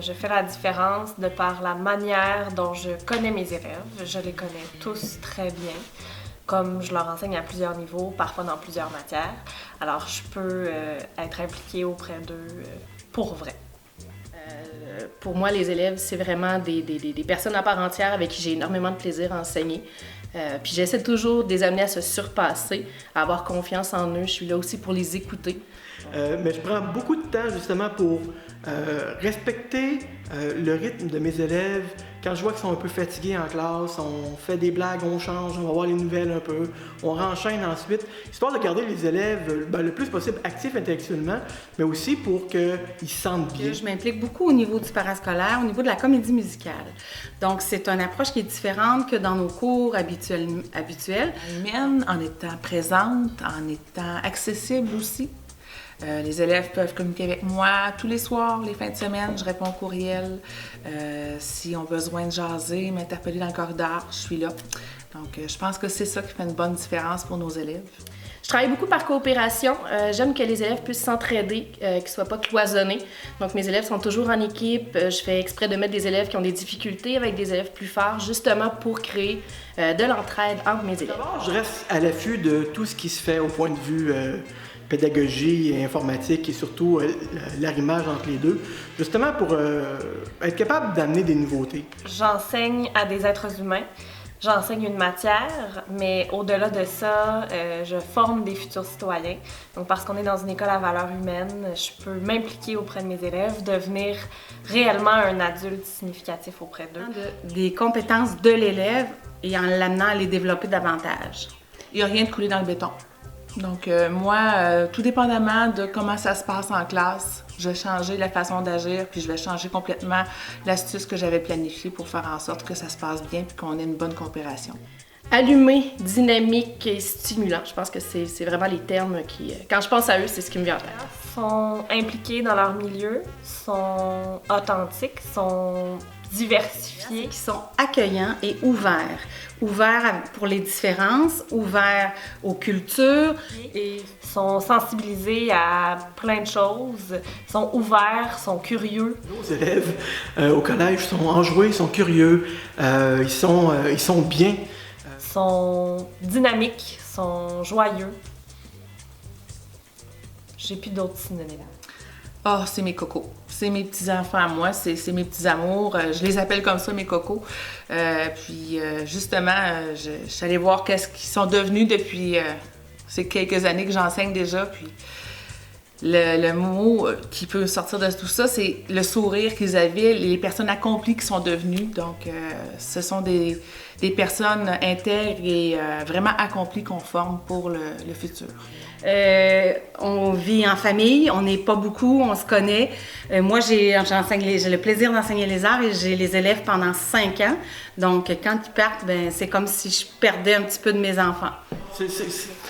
Je fais la différence de par la manière dont je connais mes élèves. Je les connais tous très bien, comme je leur enseigne à plusieurs niveaux, parfois dans plusieurs matières. Alors, je peux être impliquée auprès d'eux pour vrai. Pour moi, les élèves, c'est vraiment des personnes à part entière avec qui j'ai énormément de plaisir à enseigner. Puis j'essaie toujours de les amener à se surpasser, à avoir confiance en eux. Je suis là aussi pour les écouter. Mais je prends beaucoup de temps justement pour respecter le rythme de mes élèves. Quand je vois qu'ils sont un peu fatigués en classe, on fait des blagues, on change, on va voir les nouvelles un peu, on renchaîne ensuite, histoire de garder les élèves le plus possible actifs intellectuellement, mais aussi pour qu'ils se sentent bien. Je m'implique beaucoup au niveau du parascolaire, au niveau de la comédie musicale. Donc, c'est une approche qui est différente que dans nos cours habituels. Humaine, en étant présente, en étant accessible aussi. Les élèves peuvent communiquer avec moi tous les soirs, les fins de semaine, je réponds au courriel. S'ils ont besoin de jaser, m'interpeller dans le corridor, je suis là. Donc, je pense que c'est ça qui fait une bonne différence pour nos élèves. Je travaille beaucoup par coopération. J'aime que les élèves puissent s'entraider, qu'ils ne soient pas cloisonnés. Donc, mes élèves sont toujours en équipe. Je fais exprès de mettre des élèves qui ont des difficultés avec des élèves plus forts, justement pour créer de l'entraide entre mes élèves. D'abord, je reste à l'affût de tout ce qui se fait au point de vue pédagogie et informatique et surtout l'arrimage entre les deux, justement pour être capable d'amener des nouveautés. J'enseigne à des êtres humains. J'enseigne une matière, mais au-delà de ça, je forme des futurs citoyens. Donc, parce qu'on est dans une école à valeur humaine, je peux m'impliquer auprès de mes élèves, devenir réellement un adulte significatif auprès d'eux. Des compétences de l'élève et en l'amenant à les développer davantage. Il n'y a rien de coulé dans le béton. Donc, moi, tout dépendamment de comment ça se passe en classe, je vais changer la façon d'agir, puis je vais changer complètement l'astuce que j'avais planifiée pour faire en sorte que ça se passe bien puis qu'on ait une bonne coopération. Allumé, dynamique et stimulant. Je pense que c'est vraiment les termes qui... Quand je pense à eux, c'est ce qui me vient en tête. Ils sont impliqués dans leur milieu, sont authentiques, sont diversifiés. Qui sont accueillants et ouverts. Ouverts pour les différences, ouverts aux cultures. Et sont sensibilisés à plein de choses, sont ouverts, sont curieux. Nos élèves au collège sont enjoués, sont curieux, ils sont bien. Sont dynamiques, sont joyeux. J'ai plus d'autres synonymes. Ah, c'est mes cocos. C'est mes petits-enfants à moi, c'est mes petits amours. Je les appelle comme ça, mes cocos. Justement, je suis allée voir qu'est-ce qu'ils sont devenus depuis ces quelques années que j'enseigne déjà. Puis le mot qui peut sortir de tout ça, c'est le sourire qu'ils avaient, les personnes accomplies qui sont devenues. Donc, ce sont des personnes intègres et vraiment accomplies qu'on forme pour le futur. On vit en famille, on n'est pas beaucoup, on se connaît. Moi, j'ai le plaisir d'enseigner les arts et j'ai les élèves pendant 5 ans. Donc, quand ils partent, c'est comme si je perdais un petit peu de mes enfants.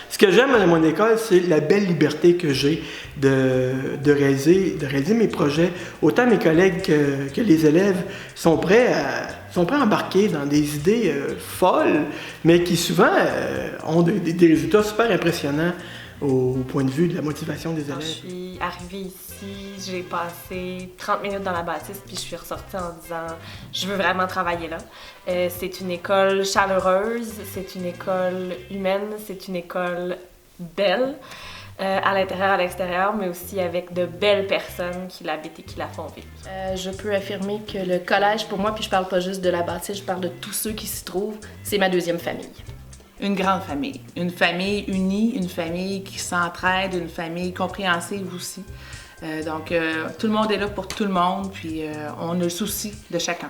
Ce que j'aime à mon école, c'est la belle liberté que j'ai de réaliser mes projets. Autant mes collègues que les élèves sont prêts à embarquer dans des idées folles, mais qui souvent ont des résultats super impressionnants au point de vue de la motivation des élèves. Quand je suis arrivée ici, j'ai passé 30 minutes dans la bâtisse, puis je suis ressortie en disant « Je veux vraiment travailler là ». C'est une école chaleureuse, c'est une école humaine, c'est une école belle, à l'intérieur, à l'extérieur, mais aussi avec de belles personnes qui l'habitent et qui la font vivre. Je peux affirmer que le collège, pour moi, puis je parle pas juste de la bâtisse, je parle de tous ceux qui s'y trouvent, c'est ma deuxième famille. Une grande famille. Une famille unie, une famille qui s'entraide, une famille compréhensive aussi. Donc, tout le monde est là pour tout le monde, puis on a le souci de chacun.